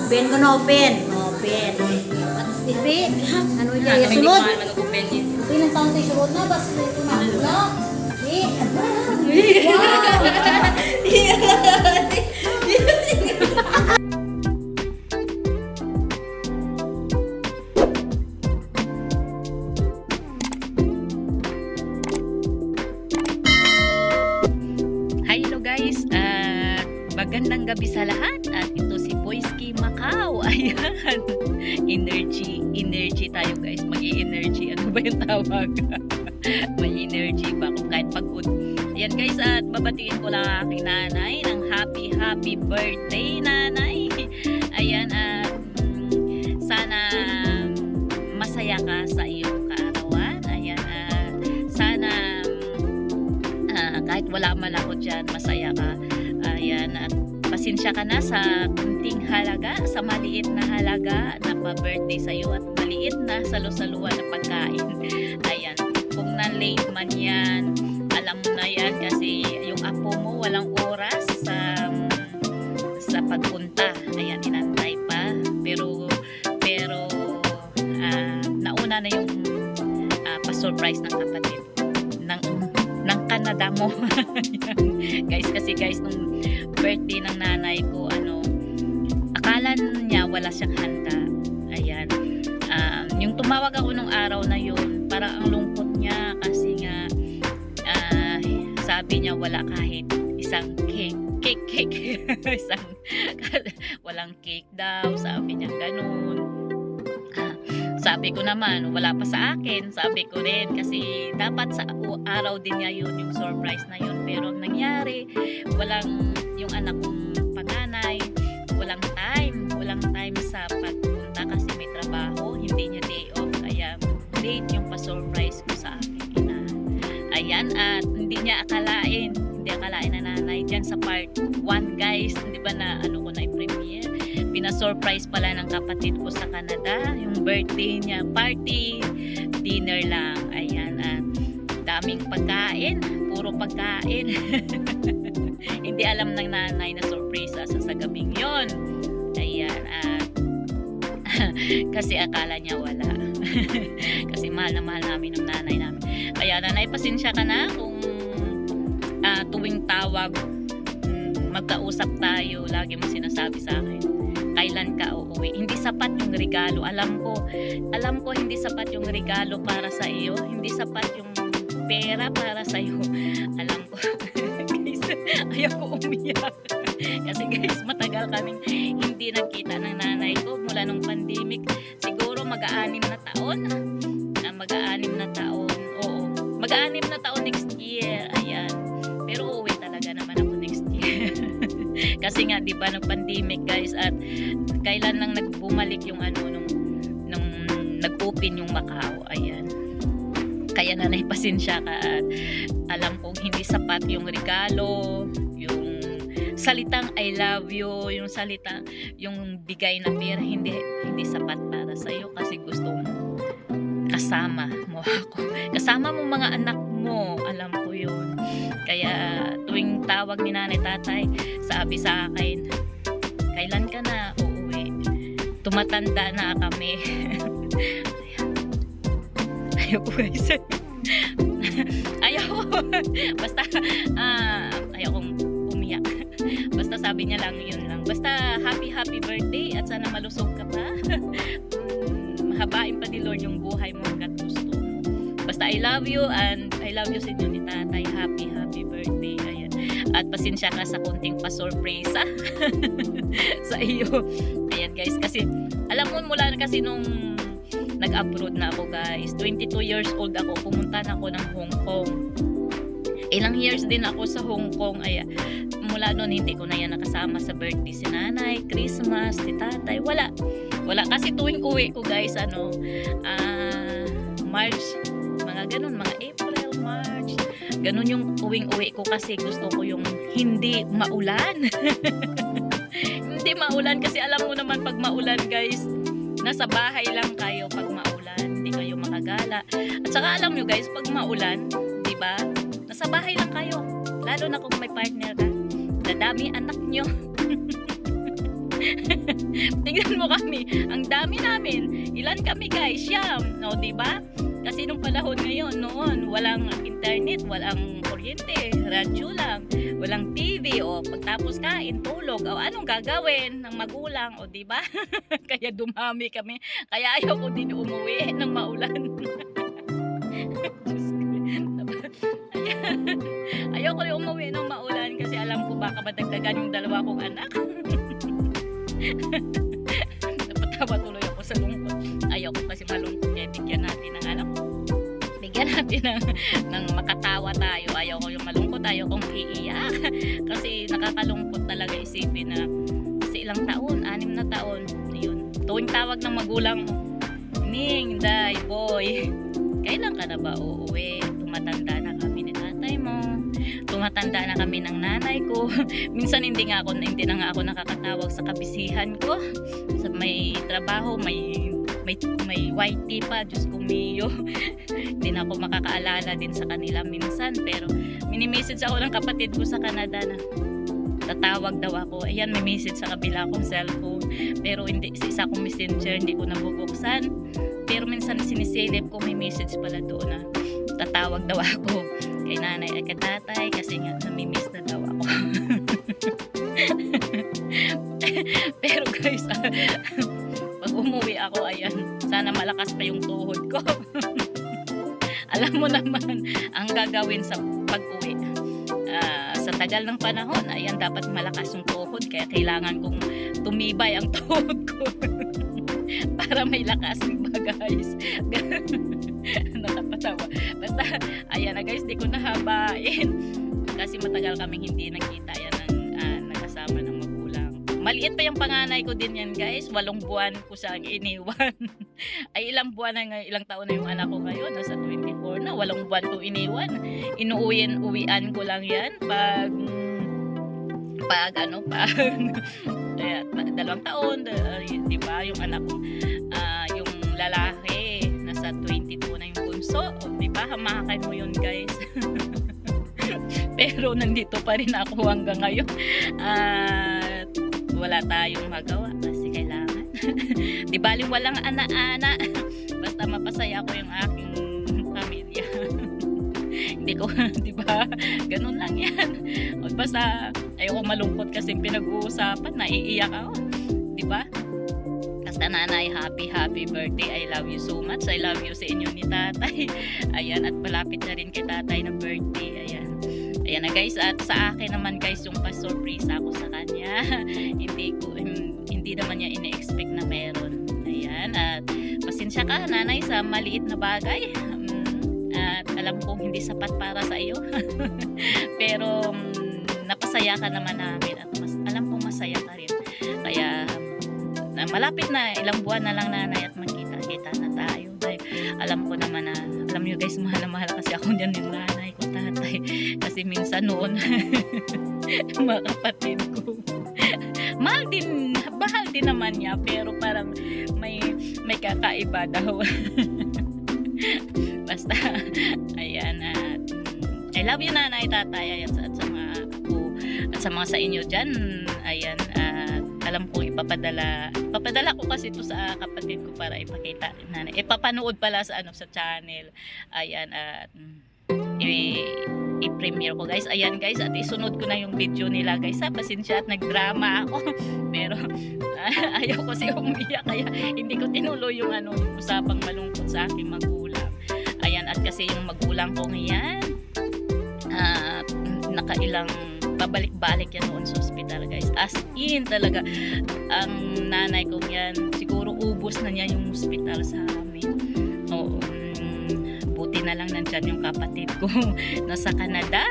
Open ko na open. Open. Ibi, ano yung sulod? Ilang taon tayo sulod na, basta ito na. No? Hello guys, magandang gabi sa lahat at ito si Boyski Macau. Ayan, energy tayo guys, mag-i-energy. Ano ba yung tawag? May energy ba kung kahit pagod. Ayan guys, at babatiin ko lang aking nanay ng happy birthday nanay. Ayan, at sana masaya ka sa iyong kaarawan. Ayan, at sana kahit wala man ako dyan, masaya ka. Ayan, at pasensya ka na sa kunting halaga, sa maliit na halaga na pa-birthday sa'yo at maliit na salu-saluan na pagkain. Ayan, kung na-late man yan, alam mo na yan kasi yung apo mo walang oras sa pagpunta. Ayan, inantay pa. Pero nauna na yung pa-surprise ng kapatid ng Canada mo. Guys, kasi guys, nung birthday ng nanay ko, akala niya wala siyang handa. Ayan. Yung tumawag ako nung araw na yun, parang ang lungkot niya kasi nga sabi niya wala kahit isang cake. Walang cake daw, sabi niya ganun. Sabi ko naman, wala pa sa akin. Sabi ko rin, kasi dapat sa araw din niya yun, yung surprise na yun. Pero ang nangyari, walang yung anak kong panganay, walang time sa pagpunta kasi may trabaho, hindi niya day off. Kaya late yung pa-surprise ko sa aking ina. Ayan, at hindi akalain na nanay dyan sa part 1 guys, hindi ba na ko na i-premiere. Pina-surprise pala ng kapatid ko sa Canada yung birthday niya, party dinner lang. Ayan, at daming pagkain, puro pagkain. Hindi alam ng nanay na surprise sa gabing yon. Ayan, at kasi akala niya wala. Kasi mahal na mahal namin ng nanay namin. Kaya nanay, pasensya ka na kung tuwing tawag magkausap tayo, lagi mo sinasabi sa akin kailan ka uuwi. Hindi sapat yung regalo. Alam ko hindi sapat yung regalo para sa iyo. Hindi sapat yung pera para sa iyo. Alam ko. Guys, ayaw ko umiyak. Kasi guys, matagal kaming hindi nagkita ng nanay ko mula nung pandemic. Siguro mag-aanim na taon. Oo. Mag-aanim na taon next year. Ayan. Pero uuwi talaga naman ako next year. Kasi nga 'di ba nung pandemic guys, at kailan lang nagbumalik yung nung nag-open yung Macau. Ayan. Kaya nanay, pasensya ka, at alam kong hindi sapat yung regalo, yung salitang I love you, yung bigay na pera, hindi sapat para sa iyo kasi gusto mo kasama mo ako. Kasama mo mga anak mo, alam ko yun. Kaya tuwing tawag ni nanay tatay, sabi sa akin, kailan ka na uuwi? Tumatanda na kami. Ayaw ko guys. Ayaw. Basta ayaw kong umiyak. Basta sabi niya lang yun lang. Basta happy birthday at sana malusog ka pa. Mahabain pa ni Lord yung buhay mo hanggat gusto mo. Basta I love you, and I love you sa inyo ni tatay. Happy birthday. Ayan. At pasensya ka sa kunting pa-surprise sa iyo. Ayan guys, kasi alam mo mula na kasi nung nag-abroad na ako guys, 22 years old ako, pumunta na ako ng Hong Kong. Ilang years din ako sa Hong Kong. Ayan. Mula noon hindi ko na yan nakasama sa birthday si nanay, Christmas, si tatay. Wala kasi tuwing uwi ko guys, March, mga ganun, mga April, March, ganun yung uwi ko kasi gusto ko yung hindi maulan. Hindi maulan kasi alam mo naman pag maulan guys, nasa bahay lang kayo pag maulan, hindi kayo makagala. At saka alam nyo guys, pag maulan, di ba, nasa bahay lang kayo, lalo na kung may partner ka, dadami anak nyo. Tingnan mo kami, ang dami namin. Ilan kami guys? Siyam, no, di ba? Kasi nung panahon ngayon, noon, walang internet, walang kuryente, radyo lang, walang TV, o pagtapos kain, tulog, o anong gagawin ng magulang, o di ba? Kaya dumami kami. Kaya ayoko din umuwi ng maulan. Ayoko rin umuwi ng maulan kasi alam ko baka madagdagan yung dalawa kong anak. Napatawa tuloy ako sa lungkot. Ayoko kasi malungkot, kaya bigyan natin ng anak. Bigyan natin ng makatawa tayo. Ayoko yung malungkot, ayokong iiyak. Kasi nakakalungkot talaga isipin na sa ilang taon, 6 na taon, yun. Tuwing tawag ng magulang mo, Ning, Day, Boy, kailan ka na ba uuwi? Tumatanda na kami ni tatay mo. Tumatanda na kami ng nanay ko. Minsan hindi na nga ako nakakatawag sa kabisihan ko. Sa may trabaho, may YT pa, Diyos ko miyo. Hindi na ako makakaalala din sa kanila minsan. Pero mini-message ako ng kapatid ko sa Canada na tatawag daw ako. Ayan, may message sa kabila kong cellphone. Pero hindi, sa isa kong messenger, hindi ko nabubuksan. Pero minsan sinisilip ko, may message pala doon na tatawag daw ako kay nanay at kay tatay kasi nga namimiss na daw ako. Pero guys, pag umuwi ako, ayan, sana malakas pa yung tuhod ko. Alam mo naman ang gagawin sa pag-uwi. Sa tagal ng panahon, ayan, dapat malakas yung tuhod kaya kailangan kong tumibay ang tuhod ko. Para may lakas ba guys. Nakapatawa. Basta ayan na guys, di ko nahabain kasi matagal kaming hindi nakita yan ng nagkasama ng magulang. Maliit pa yung panganay ko din yan guys, 8 buwan ko siyang iniwan. Ay ilang taon na yung anak ko ngayon, nasa 24 na, 8 buwan ko iniwan. Uwian ko lang yan pag 2 taon, di ba, yung anak ko, yung lalaki nasa 22 na yung bunso, di ba, hamakan mo yun guys. Pero nandito pa rin ako hanggang ngayon at wala tayong magawa kasi kailangan. Di baling walang ana-ana, basta mapasaya ko yung aking pamilya. Hindi ko, di ba? Ganun lang yan. O basta ayoko malungkot kasi pinag-uusapan, naiiyak ako. Di ba? Basta nanay, happy birthday. I love you so much. I love you sa inyo ni tatay. Ayan, at malapit na rin kay tatay na birthday. Ayan. Ayan na guys, at sa akin naman guys, yung pa-surprise ako sa kanya. Hindi naman niya ine-expect na meron. Ayan, at pasensya ka nanay sa maliit na bagay. At alam ko hindi sapat para sa iyo. Pero napasaya ka naman namin at alam kong masaya ka rin. Kaya malapit na, ilang buwan na lang nanay at magkita-kita na tayo. Dahil alam ko naman na, alam nyo guys, mahal na mahal kasi ako dyan yung nanay ko, tatay. Kasi minsan noon, mga kapatid ko, mahal din naman niya, pero parang may kakaiba daw. Basta, ayan, at I love you nanay, tatay, ayan, at sa mga sa inyo dyan, ayan, at alam kong ipapadala ko kasi ito sa kapatid ko para ipakita nanay. Ipapanood pala sa channel, ayan, at i-premiere ko guys, ayan guys, at isunod ko na yung video nila guys, pasensya at nagdrama ako. Pero ayaw ko siya umiyak, kaya hindi ko tinuloy yung yung usapang malungkot sa aking magulang. Ayan, at kasi yung magulang ko ngayon, nakailang pabalik-balik yan noon sa hospital guys. As in talaga, ang nanay ko yan, siguro ubos na niya yung hospital sa amin. Oo, buti na lang nandyan yung kapatid ko nasa Canada.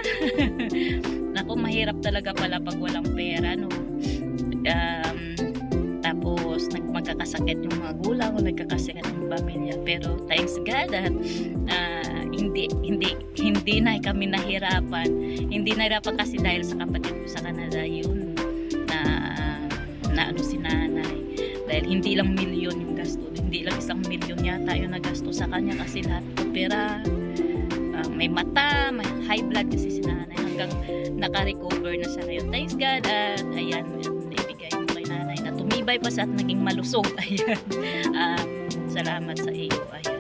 Naku, mahirap talaga pala pag walang pera, no? Tapos magkakasakit yung magulang o nagkakasakit yung pamilya, pero thanks God at hindi na kami nahirapan kasi dahil sa kapatid ko sa Canada yun na si nanay, dahil hindi lang milyon yung gasto, hindi lang 1 milyon yata yung nagasto sa kanya kasi lahat opera, may mata, may high blood kasi si nanay, hanggang naka-recover na siya ngayon, thanks God. At ayan, naibigay mo kay nanay na bypass at naging malusog. Ayan. Salamat sa iyo. Ayan.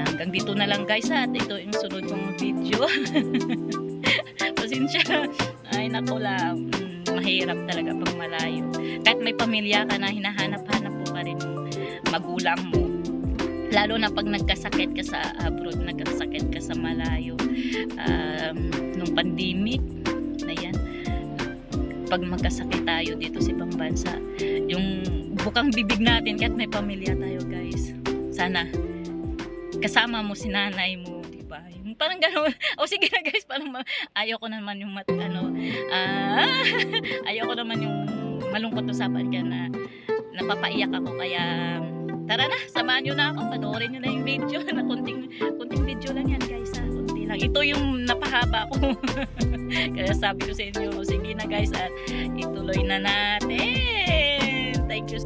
Hanggang dito na lang guys at ito yung sunod kong video. Pasensya. Ay nako lang. Mahirap talaga pag malayo. Kahit may pamilya ka na hinahanap-hanap mo pa rin magulang mo. Lalo na pag nagkasakit ka sa abroad, nagkasakit ka sa malayo. Nung pandemic, ayan, pag magkasakit tayo dito sa ibang bansa, yung bukang bibig natin, kahit may pamilya tayo guys, sana kasama mo si nanay mo, diba? Yung parang gano'n. O sige na guys, parang ayaw ko naman yung ayaw ko naman yung malungkot usapan ka na napapaiyak ako, kaya tara na, samahan nyo na ako, panoorin nyo na yung video na kunting video lang yan guys, kunti lang. Ito yung napahaba ko. Kaya sabi ko sa inyo, sige na guys at ituloy na natin. Thank you.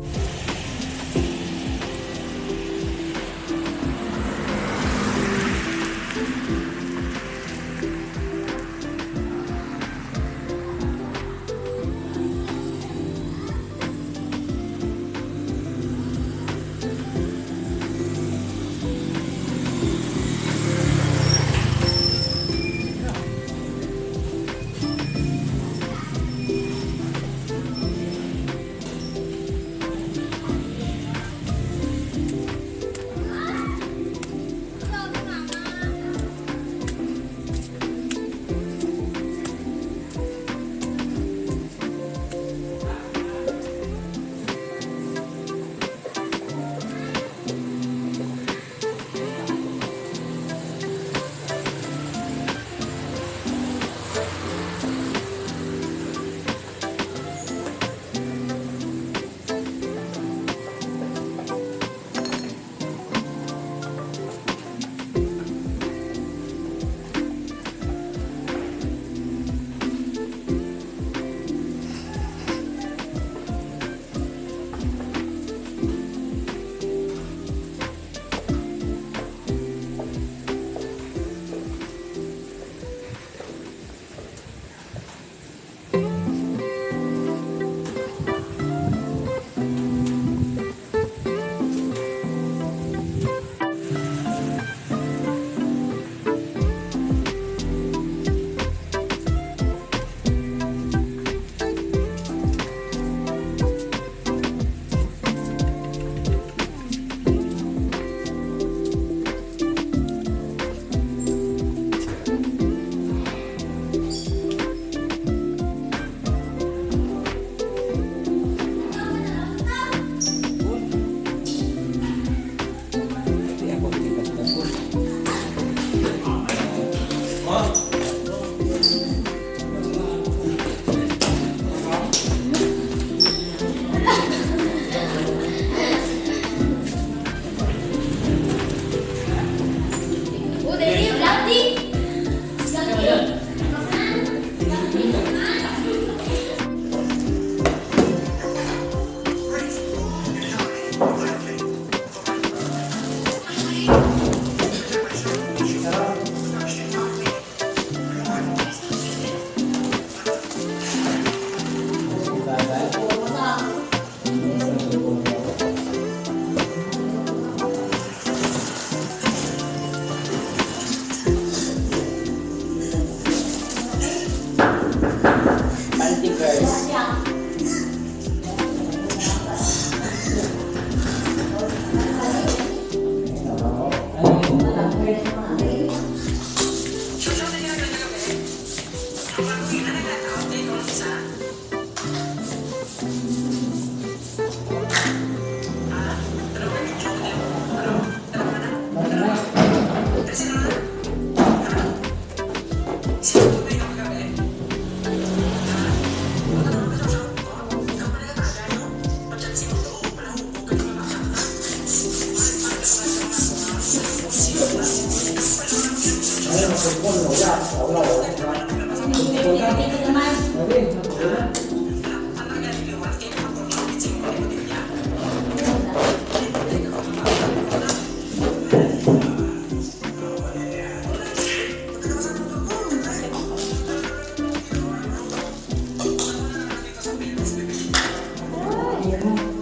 Ayan.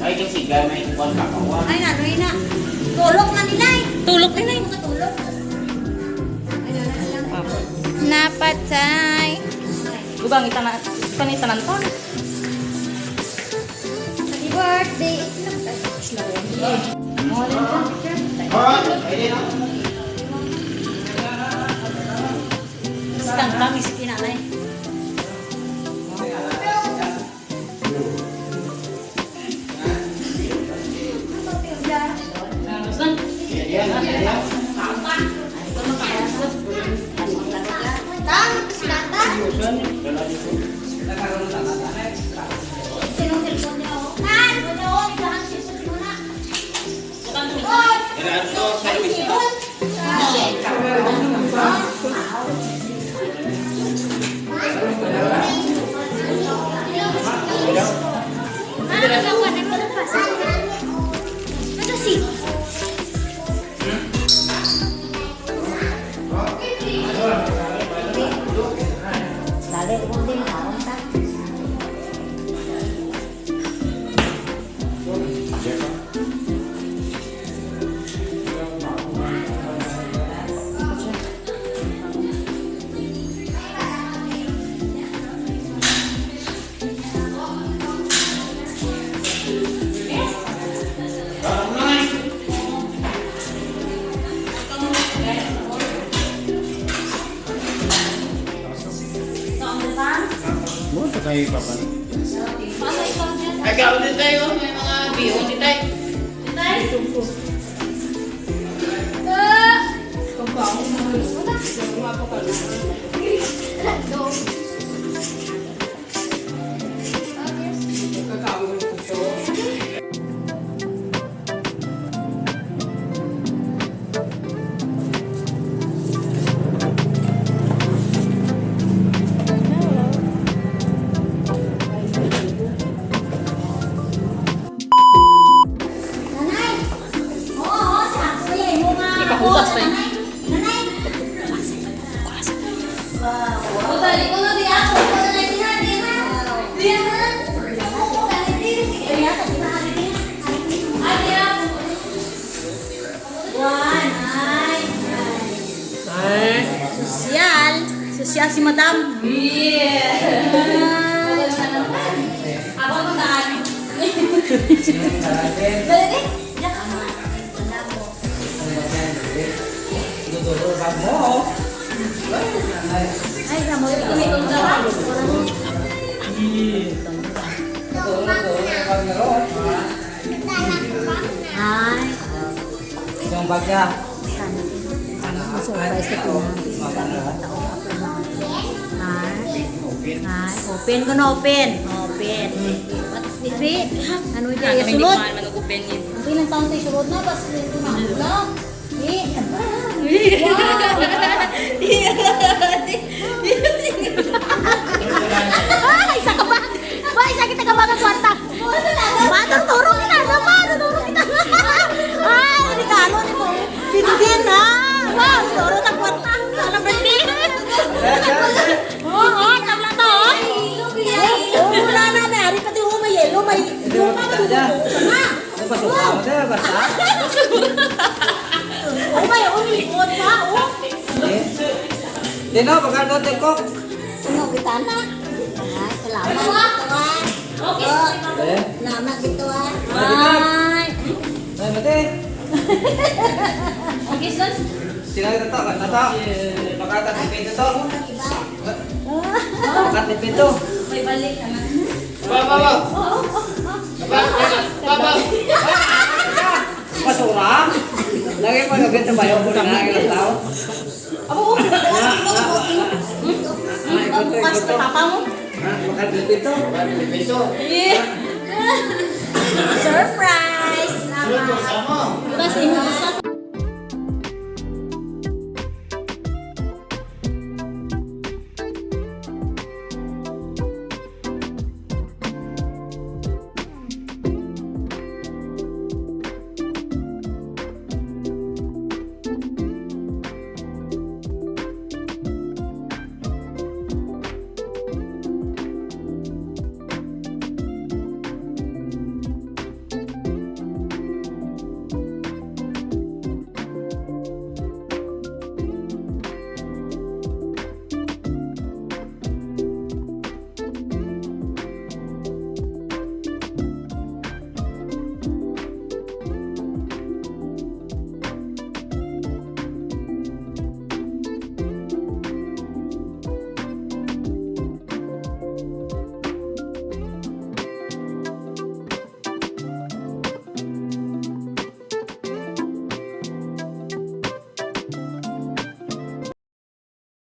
Ay, kasi gamay ko ang kakawa. Ay, nanoy na. Tulog na nila eh. Tulog na yun. Tulog. Napatay. Bubang itanan to. Happy birthday. Pwede na. Isang kami si kinanay. Dale, kung hindi makakontak. Buto kayo papa. Ay, gawin din tayo. May mga bihon din tayo. Nanay! Oo, sabi mo nga. Ipahugas pa yun. Nanay! Wow. Balik ko na di ako. Ikaw na lang din, di na. Di na. Oo, galit din. Ay, yata, di na galit din. Ay, di ako. One, ay. Sosyal. Sosyal si madam. Ako magkaan. Dali. Ay, kamu itu may tundaran. Ay. Yung bagya. Surprise ito na. Ay, open ko na open. Open. What's the big? Ano yung kaya sulod? Manugupen yun. Ang ilang taon tayo sulod na, basta ito na. Wala. Ay, isa ka ba? Ba, isa kita ka ba ng kwarta? Matuturo kita, matuturo kita. Ay, regalo ni mo. Dito din, ha? Wow, tuturo ng kwarta. Sana birthday. Oo, tabla to. Oo, wala na, may pati may yelo, may luma, may Basuka mo na, basta. oh, may umilikod pa, oh. Dino, pagkano ko? Ano, kita na? Ay, salamat. Okay. Salamat dito, ah. Ay. Ay, mati. Okay, sus. Sila ito to, kan to. Makatipid ito. Makatipid ito. May balik ka na. Papa. Papa. Basura. Lagi pa nagkita ba yung muna nga ilang tao? Abo, bukas na papa mo. Makatipid ito. Piso. Surprise! Salamat. Sama. Bukas, inuusan.